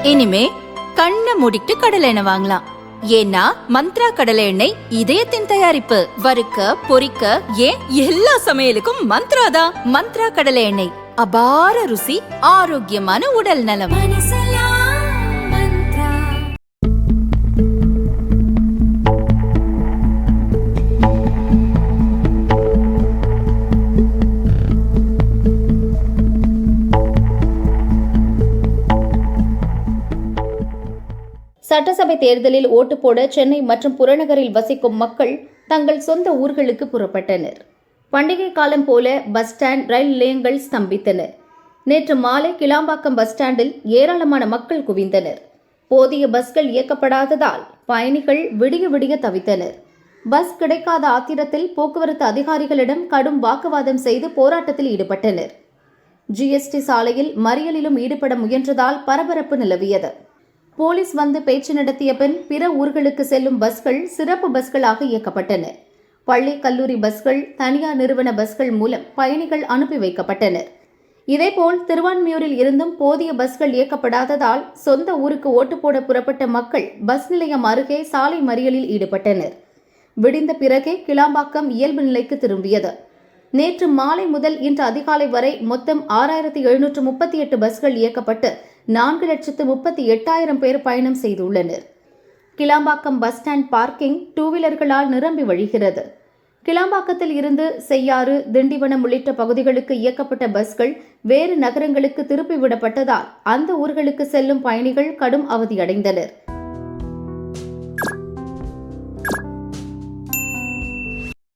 இனிமே கண்ணை மூடிட்டு கடலை எண்ணெய் வாங்கலாம். ஏன்னா மந்த்ரா கடலை எண்ணெய் இதயத்தின் தயாரிப்பு. வறுக்க பொரிக்க ஏன் எல்லா சமையலுக்கும் மந்த்ரா தான். மந்த்ரா கடலை எண்ணெய், அபார ருசி, ஆரோக்கியமான உடல் நலம். சட்டசபை தேர்தலில் ஓட்டு போட சென்னை மற்றும் புறநகரில் வசிக்கும் மக்கள் தங்கள் சொந்த ஊர்களுக்கு புறப்பட்டனர். பண்டிகை காலம் போல பஸ் ஸ்டாண்ட், ரயில் நிலையங்கள் ஸ்தம்பித்தன. நேற்று மாலை கிளாம்பாக்கம் பஸ் ஸ்டாண்டில் ஏராளமான மக்கள் குவிந்தனர். போதிய பஸ்கள் இயக்கப்படாததால் பயணிகள் விடிய விடிய தவித்தனர். பஸ் கிடைக்காத ஆத்திரத்தில் போக்குவரத்து அதிகாரிகளிடம் கடும் வாக்குவாதம் செய்து போராட்டத்தில் ஈடுபட்டனர். ஜிஎஸ்டி சாலையில் மறியலிலும் ஈடுபட முயன்றதால் பரபரப்பு நிலவியது. போலீஸ் வந்து பேச்சு நடத்திய பின் பிற ஊர்களுக்கு செல்லும் பஸ்கள் சிறப்பு பஸ்களாக இயக்கப்பட்டன. பள்ளி, கல்லூரி பஸ்கள், தனியார் நிறுவன பஸ்கள் மூலம் பயணிகள் அனுப்பி வைக்கப்பட்டனர். இதேபோல் திருவான்மியூரில் இருந்தும் போதிய பஸ்கள் இயக்கப்படாததால் சொந்த ஊருக்கு ஓட்டு போட புறப்பட்ட மக்கள் பஸ் நிலையம் அருகே சாலை மறியலில் ஈடுபட்டனர். விடிந்த பிறகே கிளாம்பாக்கம் இயல்பு நிலைக்கு திரும்பியது. நேற்று மாலை முதல் இன்று அதிகாலை வரை மொத்தம் 6738 பஸ்கள் இயக்கப்பட்டு 4,38,000 பேர் பயணம் செய்துள்ளனர். Kilambakkam bus stand parking two வீலர்களால் நிரம்பி வழிகிறது. கிளாம்பாக்கத்தில் இருந்து செய்யாறு, திண்டிவனம் உள்ளிட்ட பகுதிகளுக்கு இயக்கப்பட்ட பஸ்கள் வேறு நகரங்களுக்கு திருப்பிவிடப்பட்டதால் அந்த ஊர்களுக்கு செல்லும் பயணிகள் கடும் அவதியடைந்தனர்.